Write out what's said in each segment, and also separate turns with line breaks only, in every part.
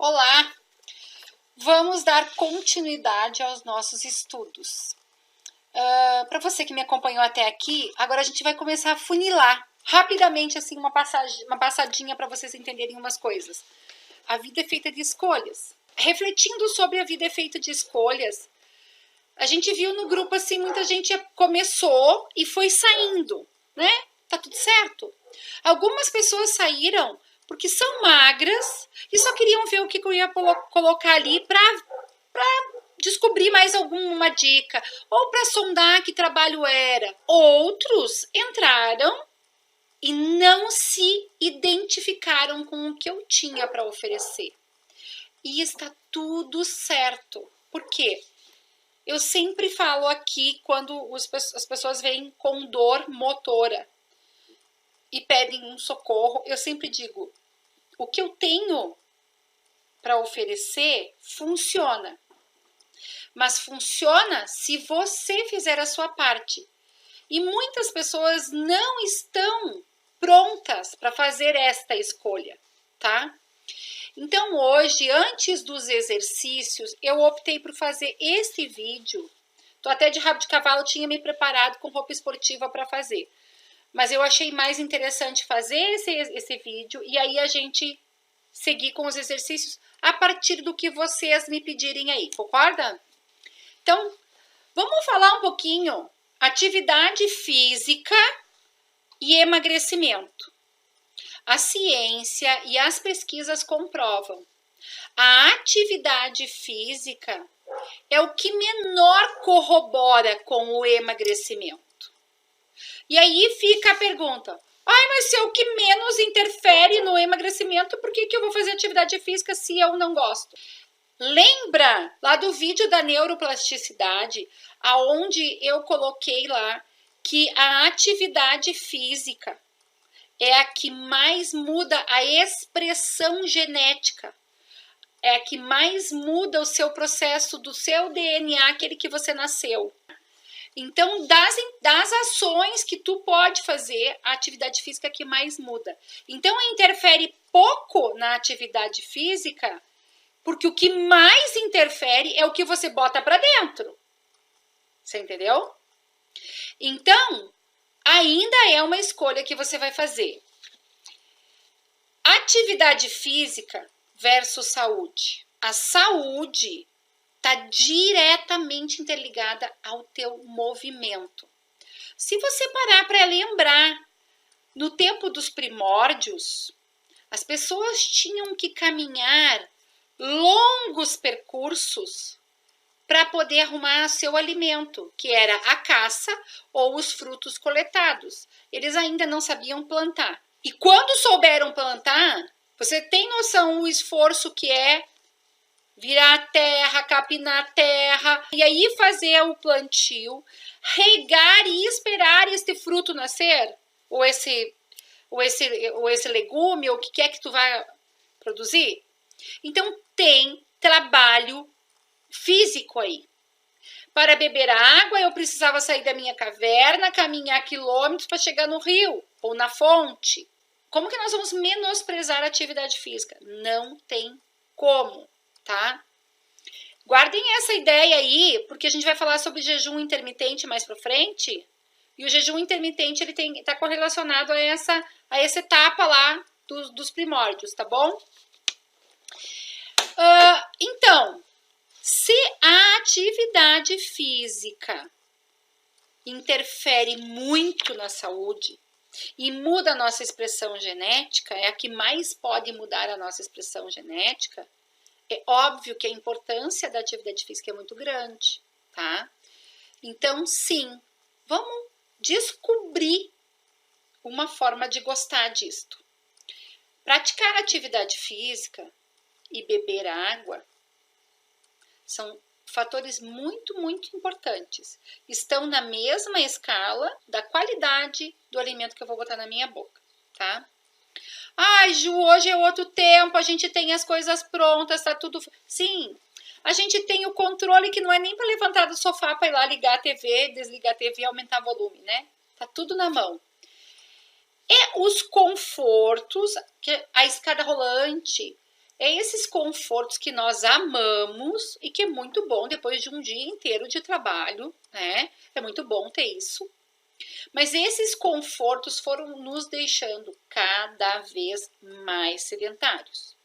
Olá! Vamos dar continuidade aos nossos estudos. Para você que me acompanhou até aqui, agora a gente vai começar a funilar rapidamente assim uma passadinha para vocês entenderem umas coisas. A vida é feita de escolhas. Refletindo sobre a vida é feita de escolhas, a gente viu no grupo assim, muita gente começou e foi saindo, né? Tá tudo certo. Algumas pessoas saíram porque são magras e só queriam ver o que eu ia colocar ali para descobrir mais alguma dica ou para sondar que trabalho era. Outros entraram e não se identificaram com o que eu tinha para oferecer. E está tudo certo. Por quê? Eu sempre falo aqui quando as pessoas vêm com dor motora e pedem um socorro, eu sempre digo, o que eu tenho para oferecer funciona. Mas funciona se você fizer a sua parte. E muitas pessoas não estão prontas para fazer esta escolha, tá? Então hoje, antes dos exercícios, eu optei por fazer esse vídeo. Tô até de rabo de cavalo, tinha me preparado com roupa esportiva para fazer. Mas eu achei mais interessante fazer esse vídeo e aí a gente seguir com os exercícios a partir do que vocês me pedirem aí, concorda? Então, vamos falar um pouquinho atividade física e emagrecimento. A ciência e as pesquisas comprovam. A atividade física é o que menor corrobora com o emagrecimento. E aí fica a pergunta, mas se é o que menos interfere no emagrecimento, por que eu vou fazer atividade física se eu não gosto? Lembra lá do vídeo da neuroplasticidade, aonde eu coloquei lá que a atividade física é a que mais muda a expressão genética, é a que mais muda o seu processo do seu DNA, aquele que você nasceu. Então, das ações que tu pode fazer, a atividade física é a que mais muda. Então, interfere pouco na atividade física, porque o que mais interfere é o que você bota para dentro. Você entendeu? Então, ainda é uma escolha que você vai fazer. Atividade física versus saúde. A saúde está diretamente interligada ao teu movimento. Se você parar para lembrar, no tempo dos primórdios, as pessoas tinham que caminhar longos percursos para poder arrumar seu alimento, que era a caça ou os frutos coletados. Eles ainda não sabiam plantar. E quando souberam plantar, você tem noção o esforço que é virar a terra, capinar a terra, e aí fazer o plantio, regar e esperar este fruto nascer, ou esse legume, ou o que quer que tu vai produzir. Então, tem trabalho físico aí. Para beber água, eu precisava sair da minha caverna, caminhar quilômetros para chegar no rio ou na fonte. Como que nós vamos menosprezar a atividade física? Não tem como, tá? Guardem essa ideia aí, porque a gente vai falar sobre jejum intermitente mais para frente. E o jejum intermitente ele está correlacionado a essa etapa lá dos primórdios, tá bom? Então, se a atividade física interfere muito na saúde e muda a nossa expressão genética, é a que mais pode mudar a nossa expressão genética, é óbvio que a importância da atividade física é muito grande, tá? Então, sim, vamos descobrir uma forma de gostar disto. Praticar atividade física e beber água são fatores muito, muito importantes. Estão na mesma escala da qualidade do alimento que eu vou botar na minha boca, tá? Ju, hoje é outro tempo, a gente tem as coisas prontas, tá tudo... Sim, a gente tem o controle que não é nem para levantar do sofá para ir lá ligar a TV, desligar a TV e aumentar o volume, né? Tá tudo na mão. É os confortos, a escada rolante, É esses confortos que nós amamos e que é muito bom depois de um dia inteiro de trabalho, né? É muito bom ter isso. Mas esses confortos foram nos deixando cada vez mais sedentários.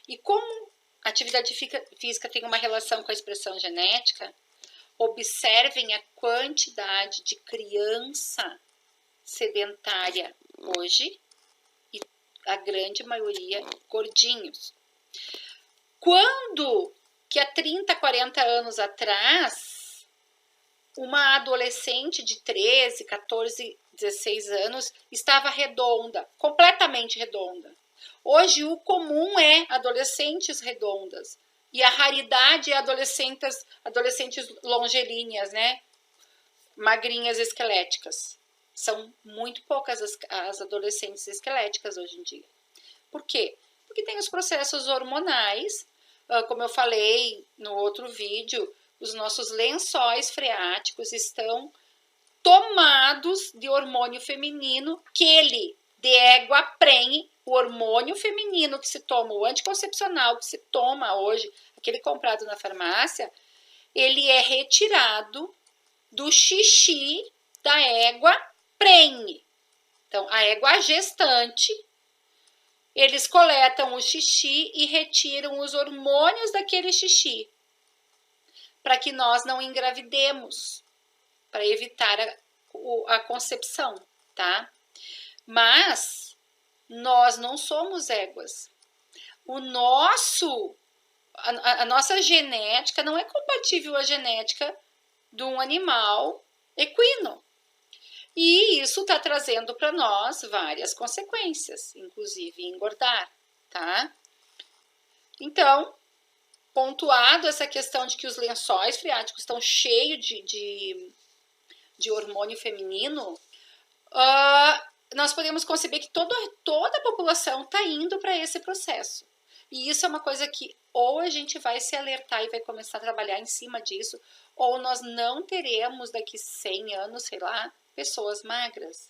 E como a atividade física tem uma relação com a expressão genética, observem a quantidade de criança sedentária hoje e a grande maioria gordinhos. Quando que há 30, 40 anos atrás, uma adolescente de 13, 14, 16 anos estava redonda, completamente redonda. Hoje o comum é adolescentes redondas e a raridade é adolescentes longelíneas, né? Magrinhas esqueléticas. São muito poucas as adolescentes esqueléticas hoje em dia. Por quê? Porque tem os processos hormonais, como eu falei no outro vídeo, os nossos lençóis freáticos estão tomados de hormônio feminino, aquele de égua prenhe, o hormônio feminino que se toma, o anticoncepcional que se toma hoje, aquele comprado na farmácia, ele é retirado do xixi da égua prenhe. Então, a égua gestante, eles coletam o xixi e retiram os hormônios daquele xixi, para que nós não engravidemos, para evitar a concepção, tá? Mas nós não somos éguas. A nossa genética não é compatível à genética de um animal equino. E isso está trazendo para nós várias consequências, inclusive engordar, tá? Então, pontuado essa questão de que os lençóis freáticos estão cheios de hormônio feminino, nós podemos conceber que toda a população está indo para esse processo. E isso é uma coisa que ou a gente vai se alertar e vai começar a trabalhar em cima disso, ou nós não teremos daqui 100 anos, sei lá, pessoas magras.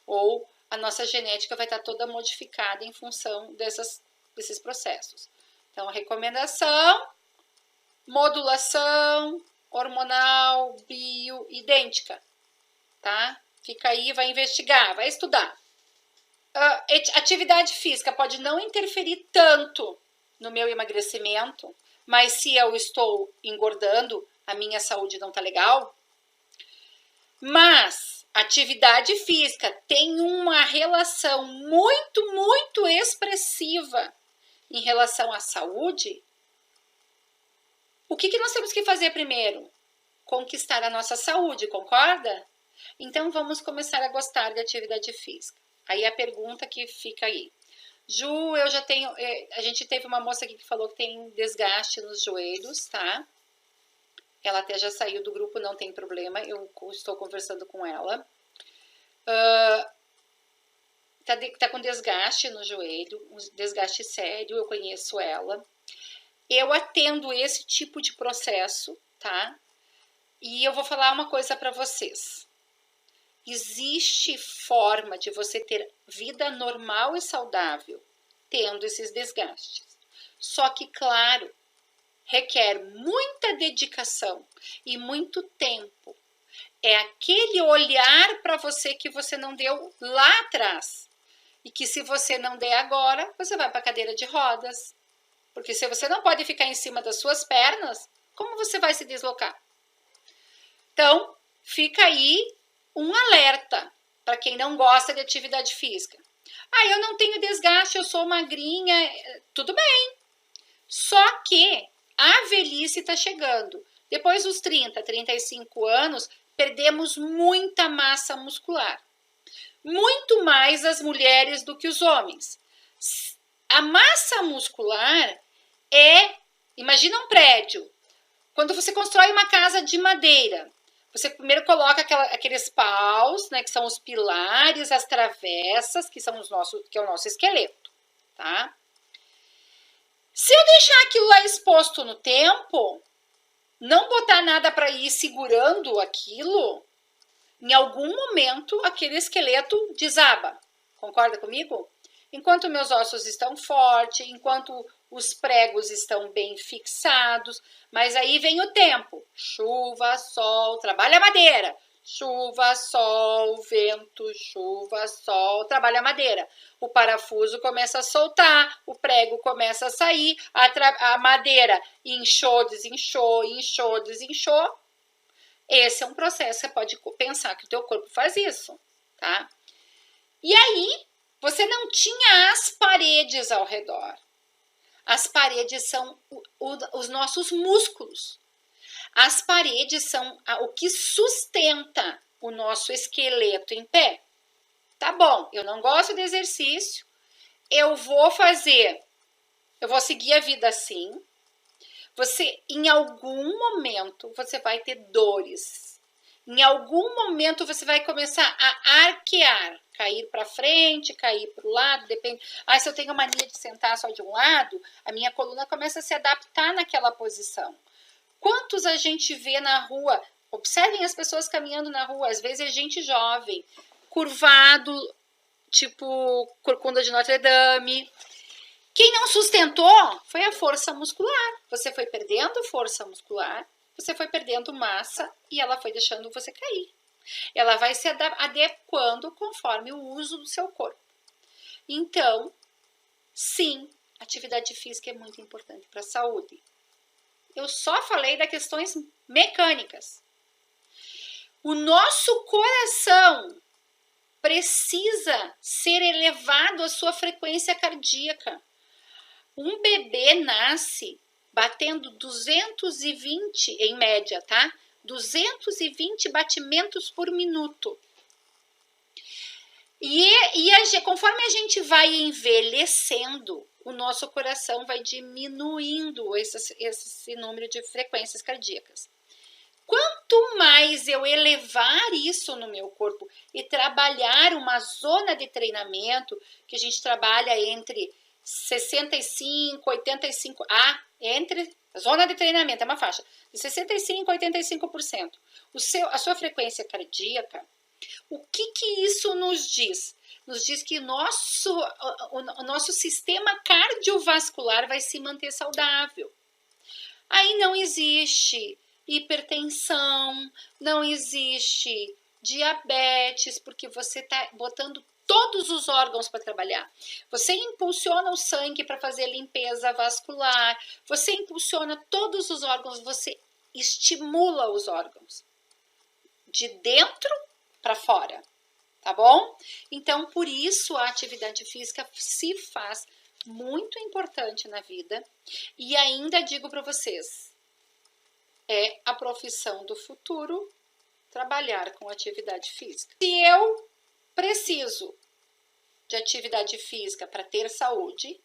Ou a nossa genética vai estar toda modificada em função desses processos. Então, a recomendação, modulação hormonal, idêntica, tá? Fica aí, vai investigar, vai estudar. Atividade física pode não interferir tanto no meu emagrecimento, mas se eu estou engordando, a minha saúde não tá legal. Mas atividade física tem uma relação muito, muito expressiva em relação à saúde. O que nós temos que fazer primeiro? Conquistar a nossa saúde, concorda? Então, vamos começar a gostar de atividade física. Aí a pergunta que fica aí. Ju, eu já tenho... A gente teve uma moça aqui que falou que tem desgaste nos joelhos, tá? Ela até já saiu do grupo, não tem problema. Eu estou conversando com ela. Tá com desgaste no joelho, um desgaste sério, eu conheço ela. Eu atendo esse tipo de processo, tá? E eu vou falar uma coisa para vocês. Existe forma de você ter vida normal e saudável tendo esses desgastes. Só que, claro, requer muita dedicação e muito tempo. É aquele olhar para você que você não deu lá atrás. E que se você não der agora, você vai para a cadeira de rodas. Porque se você não pode ficar em cima das suas pernas, como você vai se deslocar? Então, fica aí um alerta para quem não gosta de atividade física. Eu não tenho desgaste, eu sou magrinha, tudo bem. Só que a velhice está chegando. Depois dos 30, 35 anos, perdemos muita massa muscular. Muito mais as mulheres do que os homens. A massa muscular imagina um prédio. Quando você constrói uma casa de madeira, você primeiro coloca aqueles paus, né, que são os pilares, as travessas, que é o nosso esqueleto, tá? Se eu deixar aquilo lá exposto no tempo, não botar nada para ir segurando aquilo, em algum momento aquele esqueleto desaba. Concorda comigo? Enquanto meus ossos estão fortes, enquanto os pregos estão bem fixados, mas aí vem o tempo. Chuva, sol, trabalha a madeira. Chuva, sol, vento, chuva, sol, trabalha a madeira. O parafuso começa a soltar, o prego começa a sair, a madeira inchou, desinchou, inchou, desinchou. Esse é um processo, você pode pensar que o teu corpo faz isso, tá? E aí, você não tinha as paredes ao redor. As paredes são os nossos músculos. As paredes são o que sustenta o nosso esqueleto em pé. Tá bom, eu não gosto de exercício, eu vou seguir a vida assim. Você, em algum momento, você vai ter dores. Em algum momento, você vai começar a arquear, cair para frente, cair para o lado, depende. Se eu tenho mania de sentar só de um lado, a minha coluna começa a se adaptar naquela posição. Quantos a gente vê na rua? Observem as pessoas caminhando na rua, às vezes é gente jovem, curvado, tipo corcunda de Notre Dame. Quem não sustentou foi a força muscular. Você foi perdendo força muscular, você foi perdendo massa e ela foi deixando você cair. Ela vai se adequando conforme o uso do seu corpo. Então, sim, atividade física é muito importante para a saúde. Eu só falei das questões mecânicas. O nosso coração precisa ser elevado a sua frequência cardíaca. Um bebê nasce batendo 220 em média, tá? 220 batimentos por minuto. Conforme a gente vai envelhecendo, o nosso coração vai diminuindo esse número de frequências cardíacas. Quanto mais eu elevar isso no meu corpo e trabalhar uma zona de treinamento, que a gente trabalha entre 65, 85, entre zona de treinamento, é uma faixa, de 65 a 85%. A sua frequência cardíaca, o que isso nos diz? Nos diz que o nosso sistema cardiovascular vai se manter saudável. Aí não existe hipertensão, não existe diabetes, porque você está botando todos os órgãos para trabalhar. Você impulsiona o sangue para fazer limpeza vascular, você impulsiona todos os órgãos, você estimula os órgãos. De dentro para fora, tá bom? Então, por isso a atividade física se faz muito importante na vida. E ainda digo para vocês, é a profissão do futuro trabalhar com atividade física. Se eu preciso de atividade física para ter saúde,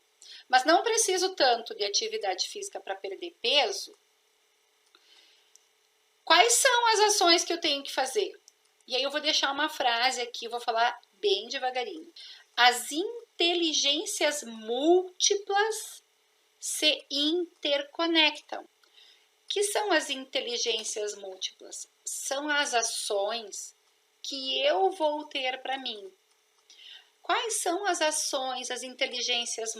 mas não preciso tanto de atividade física para perder peso, quais são as ações que eu tenho que fazer? E aí eu vou deixar uma frase aqui, vou falar bem devagarinho. As inteligências múltiplas se interconectam. O que são as inteligências múltiplas? São as ações que eu vou ter para mim. Quais são as ações, as inteligências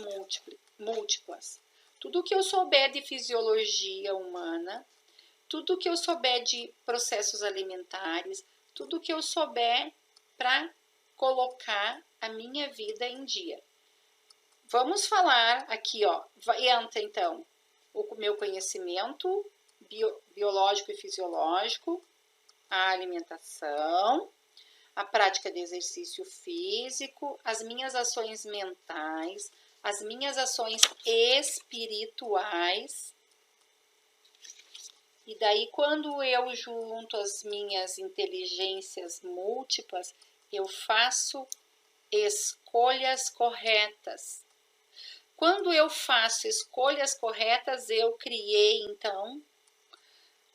múltiplas? Tudo que eu souber de fisiologia humana, tudo que eu souber de processos alimentares, tudo que eu souber para colocar a minha vida em dia. Vamos falar aqui, entra então o meu conhecimento biológico e fisiológico, a alimentação, a prática de exercício físico, as minhas ações mentais, as minhas ações espirituais. E daí, quando eu junto as minhas inteligências múltiplas, eu faço escolhas corretas. Quando eu faço escolhas corretas, eu criei, então,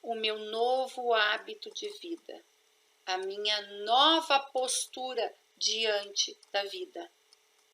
o meu novo hábito de vida, a minha nova postura diante da vida.